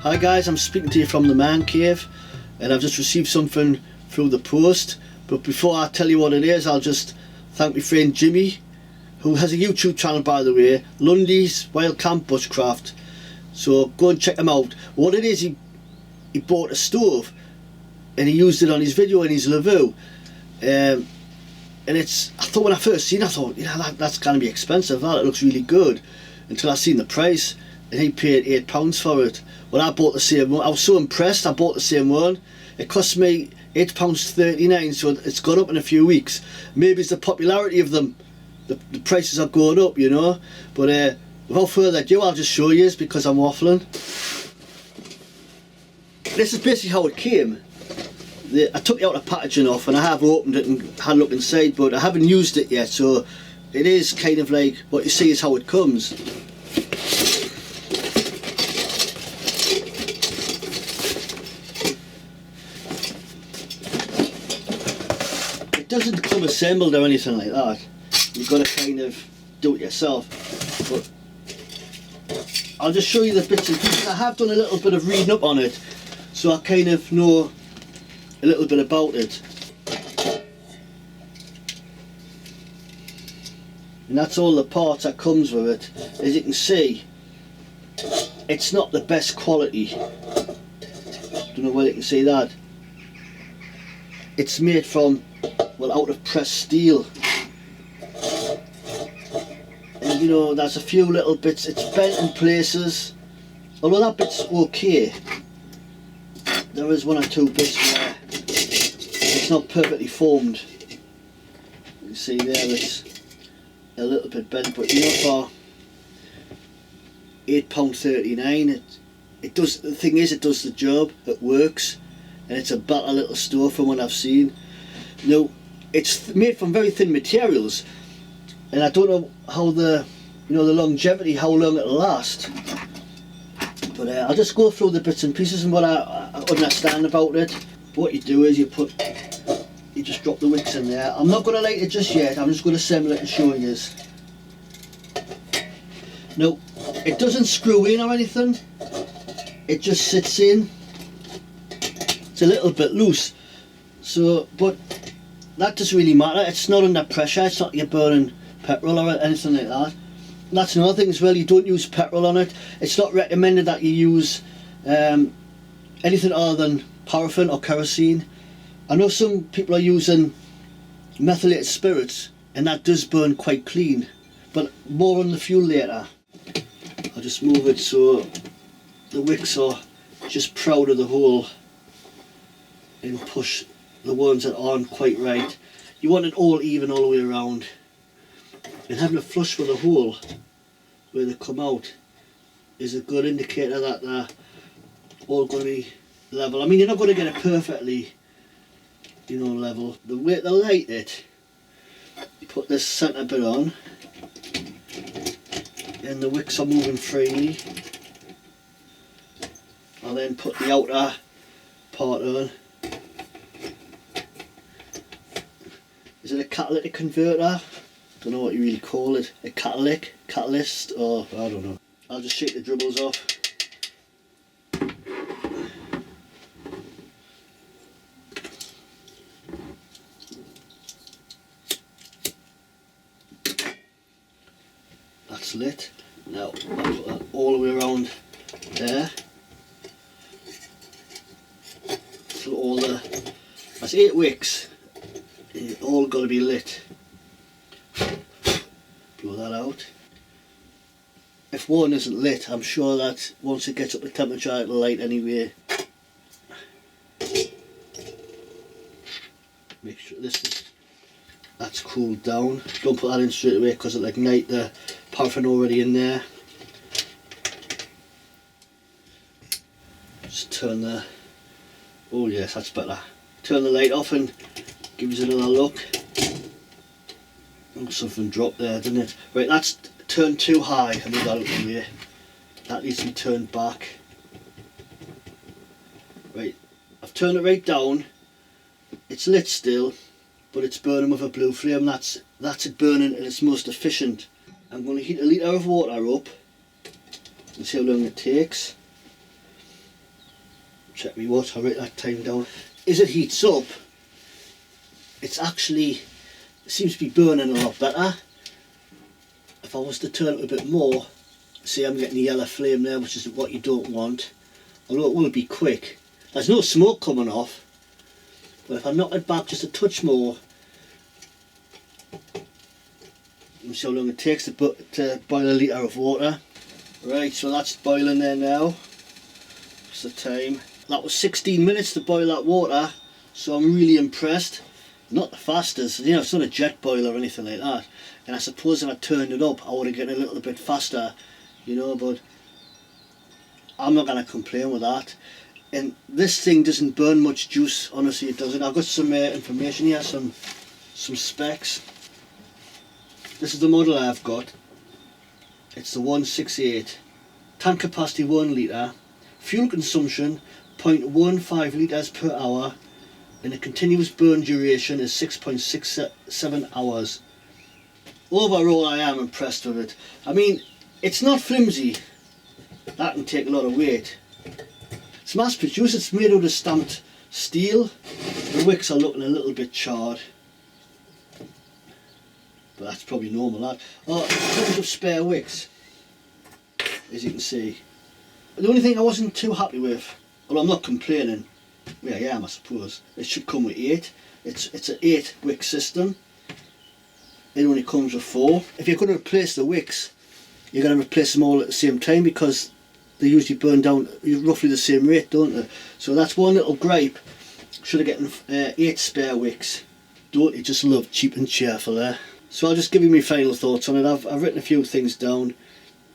Hi guys, I'm speaking to you from the man cave, and I've just received something through the post. But before I tell you what it is, I'll just thank my friend Jimmy, who has a YouTube channel by the way, Lundy's Wild Camp Bushcraft. So go and check him out. What it is, he bought a stove and he used it on his video in his review. And I thought when I first seen it, I thought, you know, that's going to be expensive, that it looks really good, until I seen the price, and he paid £8 for it. When I bought the same one, I was so impressed. I bought the same one. It cost me £8.39, so it's gone up in a few weeks. Maybe it's the popularity of them, the prices are going up, you know. But without further ado, I'll just show you this because I'm waffling. This is basically how it came. I took the outer packaging off and I have opened it and had a look inside, but I haven't used it yet, so it is kind of like what you see is how it comes. It doesn't come assembled or anything like that. You've got to kind of do it yourself. But I'll just show you the bits and pieces. I have done a little bit of reading up on it, so I kind of know a little bit about it. And that's all the parts that comes with it. As you can see, it's not the best quality. Don't know whether you can see that. It's made from, well, out of pressed steel. And you know, there's a few little bits, it's bent in places. Although that bit's okay, there is one or two bits where it's not perfectly formed. You can see there it's a little bit bent, but you know, for £8.39 it does, the thing is, it does the job, it works, and it's a better little stove from what I've seen. Now, it's made from very thin materials, and I don't know how the longevity, how long it'll last. But I'll just go through the bits and pieces and what I understand about it. But what you do is you just drop the wicks in there. I'm not going to light it just yet, I'm just going to assemble it and show you this. Now, it doesn't screw in or anything, it just sits in. It's a little bit loose, so, but that doesn't really matter. It's not under pressure, it's not you're burning petrol or anything like that. And that's another thing as well, you don't use petrol on it. It's not recommended that you use anything other than paraffin or kerosene. I know some people are using methylated spirits and that does burn quite clean, but more on the fuel later. I'll just move it so the wicks are just proud of the hole and push the ones that aren't quite right. You want it all even all the way around, and having a flush with the hole where they come out is a good indicator that they're all going to be level. I mean, you're not going to get it perfectly, you know, level. The way to light it, you put this centre bit on and the wicks are moving freely. I'll then put the outer part on. Is it a catalytic converter? Don't know what you really call it. A catalyst, or I don't know. I'll just shake the dribbles off. That's lit. Now I'll put that all the way around there. So all that's 8 wicks. It's all got to be lit. Blow that out. If one isn't lit, I'm sure that once it gets up to temperature it'll light anyway. Make sure that's cooled down. Don't put that in straight away because it'll ignite the paraffin already in there. Just turn the, oh yes, that's better. Turn the light off and give us another look. Oh, something dropped there, didn't it? Right, that's turned too high. I move that out of the way. That needs to be turned back. Right, I've turned it right down. It's lit still, but it's burning with a blue flame. That's it burning at its most efficient. I'm going to heat a litre of water up and see how long it takes. check me what, I write that time down. As it heats up, it's actually, it seems to be burning a lot better. If I was to turn it a bit more, see I'm getting the yellow flame there, which is what you don't want. Although it will be quick. There's no smoke coming off, but if I knock it back just a touch more, and see how long it takes to boil a litre of water. Right, so that's boiling there now. What's the time? That was 16 minutes to boil that water, so I'm really impressed. Not the fastest, you know, it's not a jet boiler or anything like that. And I suppose if I turned it up, I would have gotten a little bit faster, you know, but I'm not going to complain with that. And this thing doesn't burn much juice, honestly it doesn't. I've got some information here, some specs. This is the model I've got. It's the 168. Tank capacity 1 litre. Fuel consumption 0.15 litres per hour. And the continuous burn duration is 6.67 hours. Overall I am impressed with it. I mean, it's not flimsy. That can take a lot of weight. It's mass produced, it's made out of stamped steel. The wicks are looking a little bit charred. But that's probably normal, that. Oh, a couple of spare wicks, as you can see. The only thing I wasn't too happy with, well I'm not complaining, well I am I suppose, it should come with 8. It's an 8 wick system. It only comes with 4. If you're going to replace the wicks, you're going to replace them all at the same time because they usually burn down roughly the same rate, don't they? So that's one little gripe. Should have gotten 8 spare wicks. Don't you just love cheap and cheerful there? So I'll just give you my final thoughts on it. I've written a few things down.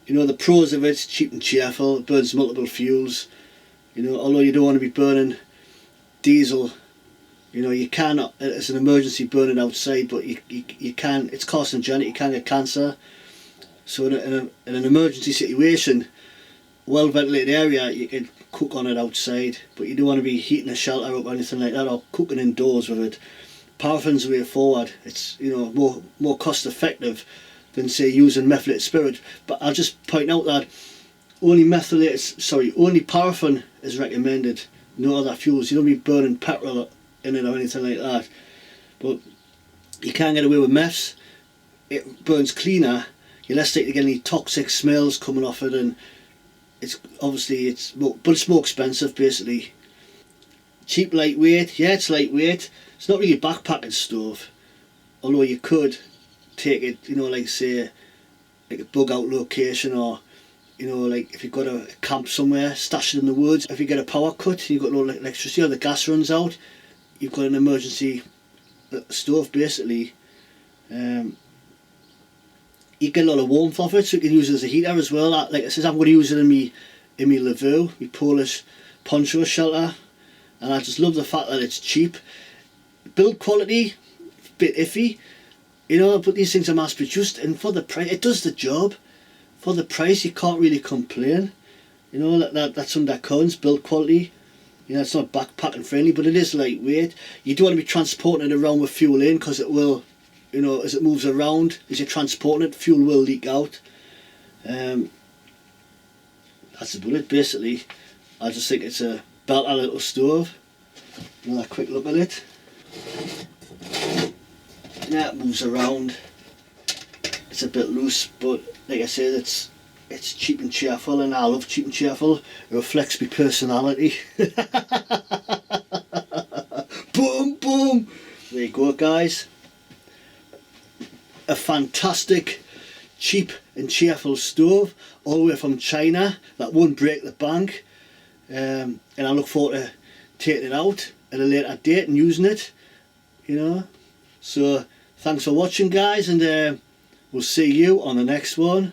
You know, the pros of it's cheap and cheerful. It burns multiple fuels. You know, although you don't want to be burning diesel. You know, you can, as an emergency, burn it outside, but you can, it's carcinogenic, you can get cancer. So in an emergency situation, well ventilated area, you can cook on it outside, but you don't want to be heating a shelter up or anything like that, or cooking indoors with it. Paraffin's the way forward. It's, you know, more cost effective than say using methylated spirit. But I'll just point out that only paraffin is recommended, no other fuels. You don't be burning petrol in it or anything like that. But you can get away with meths. It burns cleaner. You're less likely to get any toxic smells coming off it, and it's obviously but it's more expensive basically. Cheap, lightweight. Yeah, it's lightweight. It's not really a backpacking stove, although you could take it, you know, like say like a bug out location, or you know, like if you've got a camp somewhere, stash it in the woods. If you get a power cut, you've got no electricity or the gas runs out, you've got an emergency stove basically. You get a lot of warmth off it, so you can use it as a heater as well. Like I said, I'm going to use it in my Lavu, my Polish poncho shelter, and I just love the fact that it's cheap. Build quality, bit iffy, you know, but these things are mass produced, and for the price, it does the job. For the price, you can't really complain. You know, that's under cons. Build quality, you know, it's not backpacking friendly, but it is lightweight. You don't want to be transporting it around with fuel in, because it will, you know, as it moves around, as you're transporting it, fuel will leak out. That's about it basically. I just think it's a belter little stove. Another quick look at it. Yeah, it moves around. It's a bit loose, but like I said, it's cheap and cheerful, and I love cheap and cheerful. It reflects my personality. Boom, boom. There you go, guys. A fantastic, cheap and cheerful stove, all the way from China, that won't break the bank. And I look forward to taking it out at a later date and using it, you know. So thanks for watching, guys, and we'll see you on the next one.